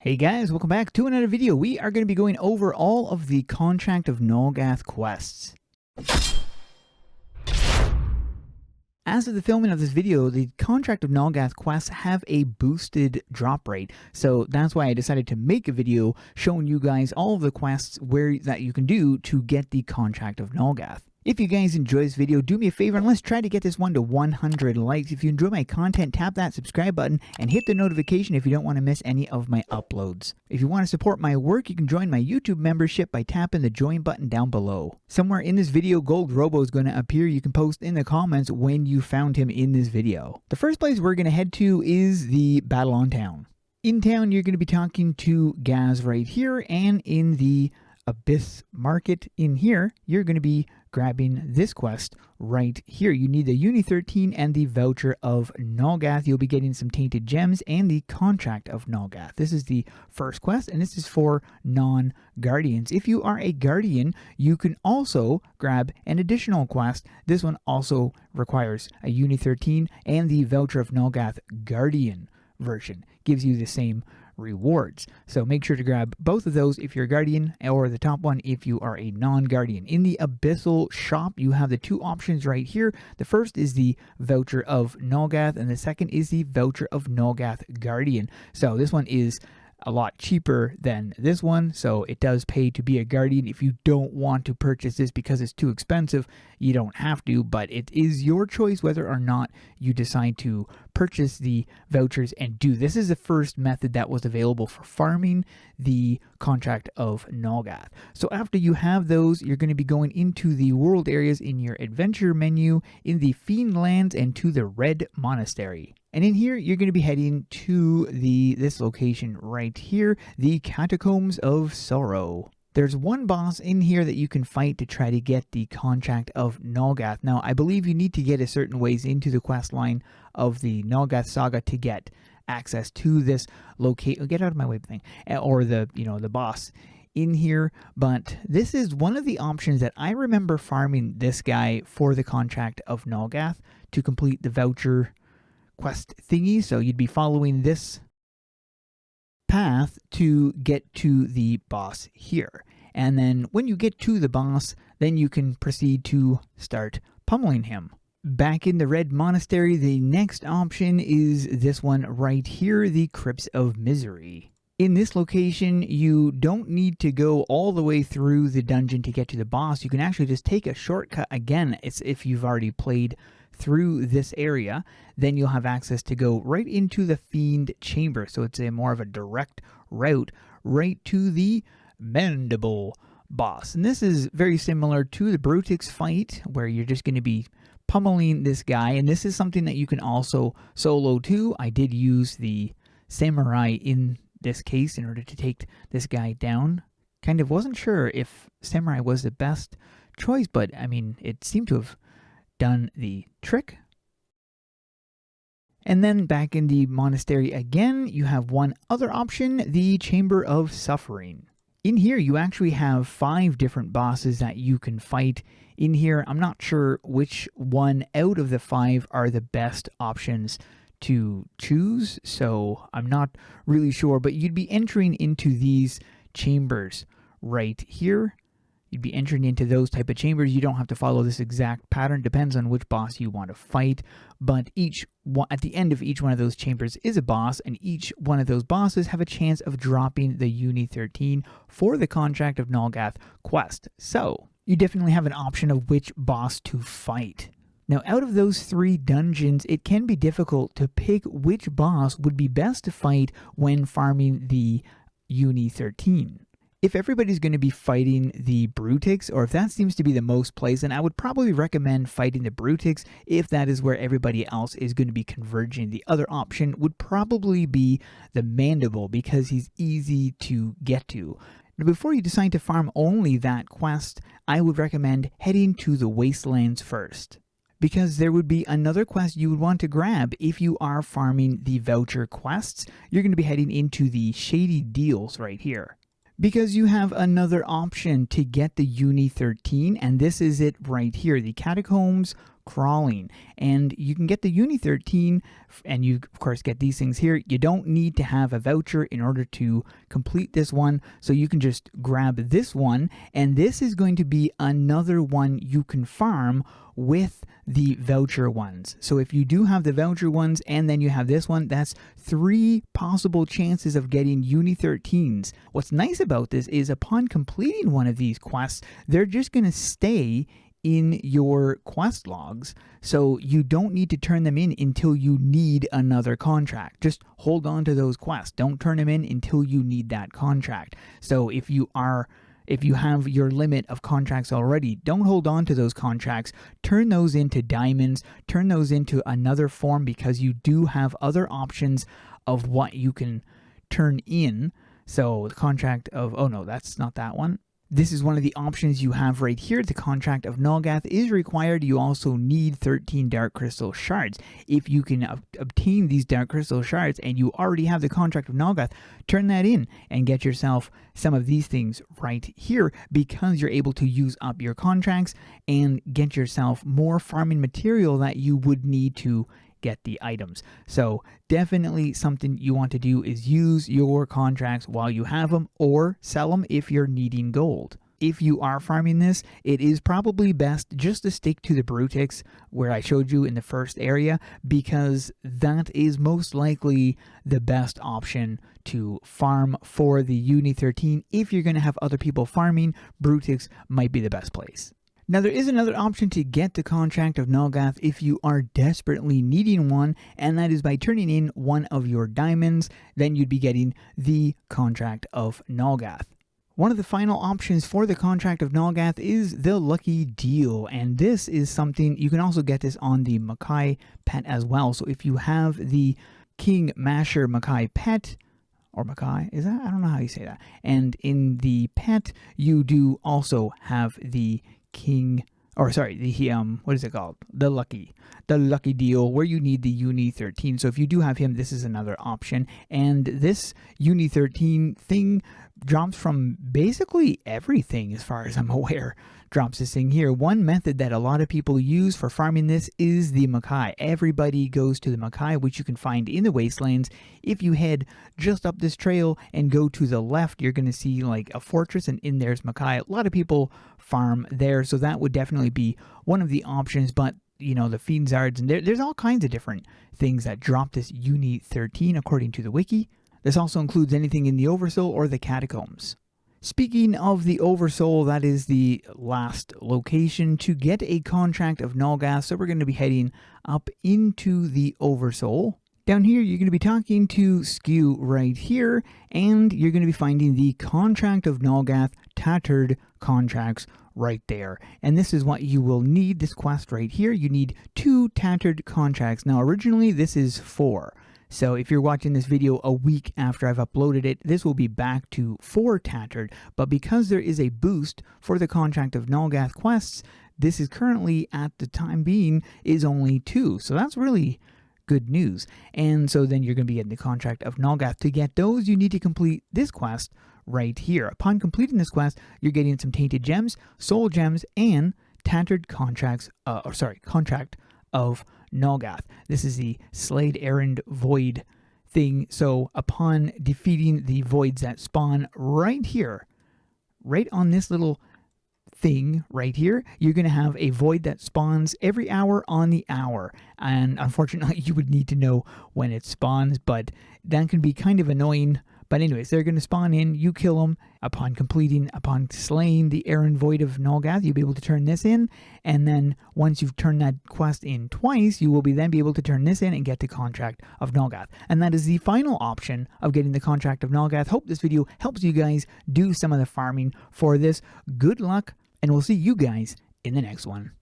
Hey guys, welcome back to another video. We are going to be going over all of the Contract of Nulgath quests. As of the filming of this video, the Contract of Nulgath quests have a boosted drop rate, so that's why I decided to make a video showing you guys all of the quests that you can do to get the Contract of Nulgath. If you guys enjoy this video, do me a favor and let's try to get this one to 100 likes. If you enjoy my content, tap that subscribe button and hit the notification if you don't want to miss any of my uploads. If you want to support my work, you can join my YouTube membership by tapping the join button down below. Somewhere in this video, Gold Robo is going to appear. You can post in the comments when you found him in this video. The first place we're going to head to is the Battle on Town. In town, you're going to be talking to Gaz right here, and in the Abyss Market in here, you're going to be grabbing this quest right here. You need the Uni 13 and the Voucher of Nulgath. You'll be getting some Tainted Gems and the Contract of Nulgath. This is the first quest, and this is for non-Guardians. If you are a Guardian, you can also grab an additional quest. This one also requires a Uni 13 and the Voucher of Nulgath Guardian version. Gives you the same rewards. So make sure to grab both of those if you're a Guardian, or the top one if you are a non-Guardian. In the Abyssal shop, you have the two options right here. The first is the Voucher of Nulgath, and the second is the Voucher of Nulgath Guardian. So this one is a lot cheaper than this one, so it does pay to be a Guardian. If you don't want to purchase this because it's too expensive, you don't have to, but it is your choice whether or not you decide to purchase the vouchers and do. This is the first method that was available for farming the Contract of Nulgath. So after you have those, you're going to be going into the world areas in your adventure menu, in the Fiend Lands, and to the Red Monastery. And in here, you're going to be heading to this location right here, the Catacombs of Sorrow. There's one boss in here that you can fight to try to get the Contract of Nulgath. Now, I believe you need to get a certain ways into the quest line of the Nulgath Saga to get access to this location. Get out of my way thing, or the boss in here. But this is one of the options that I remember farming this guy for the Contract of Nulgath to complete the voucher quest thingy. So you'd be following this path to get to the boss here, and then when you get to the boss, then you can proceed to start pummeling him. Back in the Red Monastery, the next option is this one right here, the Crypts of Misery. In this location, you don't need to go all the way through the dungeon to get to the boss. You can actually just take a shortcut. Again, it's if you've already played through this area, then you'll have access to go right into the Fiend Chamber. So it's a more of a direct route right to the Mandible boss. And this is very similar to the Brutix fight, where you're just going to be pummeling this guy. And this is something that you can also solo too. I did use the Samurai in this case in order to take this guy down. Kind of wasn't sure if Samurai was the best choice, but I mean, it seemed to have done the trick. And then back in the monastery again, you have one other option, the Chamber of Suffering. In here, you actually have 5 different bosses that you can fight in here. I'm not sure which one out of the 5 are the best options to choose, so I'm not really sure, but you'd be entering into these chambers right here. You'd be entering into those type of chambers. You don't have to follow this exact pattern. Depends on which boss you want to fight. But at the end of each one of those chambers is a boss, and each one of those bosses have a chance of dropping the Uni 13 for the Contract of Nulgath quest. So you definitely have an option of which boss to fight. Now, out of those 3 dungeons, it can be difficult to pick which boss would be best to fight when farming the Uni 13. If everybody's going to be fighting the Brutix, or if that seems to be the most plays, then I would probably recommend fighting the Brutix if that is where everybody else is going to be converging. The other option would probably be the Mandible, because he's easy to get to. Now, before you decide to farm only that quest, I would recommend heading to the Wastelands first, because there would be another quest you would want to grab if you are farming the voucher quests. You're going to be heading into the Shady Deals right here, because you have another option to get the Uni 13, and this is it right here, the Catacombs crawling. And you can get the Uni 13, and you of course get these things here. You don't need to have a voucher in order to complete this one, so you can just grab this one, and this is going to be another one you can farm with the voucher ones. So if you do have the voucher ones and then you have this one, that's 3 possible chances of getting Uni 13s. What's nice about this is upon completing one of these quests, they're just going to stay in your quest logs, so you don't need to turn them in until you need another contract. Just hold on to those quests. Don't turn them in until you need that contract. So if you have your limit of contracts already, don't hold on to those contracts. Turn those into diamonds. Turn those into another form, because you do have other options of what you can turn in. So the contract of, oh no, that's not that one. This is one of the options you have right here. The contract of Nulgath is required. You also need 13 dark crystal shards. If you can obtain these dark crystal shards and you already have the contract of Nulgath, turn that in and get yourself some of these things right here, because you're able to use up your contracts and get yourself more farming material that you would need to get the items. So definitely something you want to do is use your contracts while you have them, or sell them if you're needing gold. If you are farming this, it is probably best just to stick to the Brutix where I showed you in the first area, because that is most likely the best option to farm for the Uni 13. If you're going to have other people farming, Brutix might be the best place. Now, there is another option to get the contract of Nulgath if you are desperately needing one, and that is by turning in one of your diamonds. Then you'd be getting the contract of Nulgath. One of the final options for the contract of Nulgath is the Lucky Deal, and this is something, you can also get this on the Mackay pet as well. So if you have the King Masher Mackay pet, or Mackay, is that? I don't know how you say that. And in the pet, you do also have the King, or sorry, the what is it called? The Lucky Deal, where you need the Uni 13. So if you do have him, this is another option. And this Uni 13 thing drops from basically everything, as far as I'm aware. Drops this thing here. One method that a lot of people use for farming this is the Mackay. Everybody goes to the Mackay, which you can find in the wastelands. If you head just up this trail and go to the left, you're going to see like a fortress, and in there's Mackay. A lot of people farm there, so that would definitely be one of the options. But you know, the Fiendzards, and there's all kinds of different things that drop this Uni 13 according to the wiki. This also includes anything in the Oversoul or the Catacombs. Speaking of the Oversoul, that is the last location to get a contract of Nulgath, so we're going to be heading up into the Oversoul. Down here, you're going to be talking to Skew right here, and you're going to be finding the contract of Nulgath Tattered contracts right there. And this is what you will need, this quest right here. You need 2 Tattered contracts. Now, originally, this is 4. So if you're watching this video a week after I've uploaded it, this will be back to 4 Tattered. But because there is a boost for the contract of Nulgath quests, this is currently, at the time being, is only 2. So that's really good news. And so then you're going to be getting the contract of Nulgath. To get those, you need to complete this quest right here. Upon completing this quest, you're getting some tainted gems, soul gems, and Tattered contract of Nulgath. This is the Slayed Errand Void thing. So upon defeating the voids that spawn right here, right on this little thing right here, you're going to have a void that spawns every hour on the hour. And unfortunately, you would need to know when it spawns, but that can be kind of annoying. But anyways, they're going to spawn in, you kill them. Upon slaying the Errand Void of Nulgath, you'll be able to turn this in. And then once you've turned that quest in twice, you will then be able to turn this in and get the contract of Nulgath. And that is the final option of getting the contract of Nulgath. Hope this video helps you guys do some of the farming for this. Good luck, and we'll see you guys in the next one.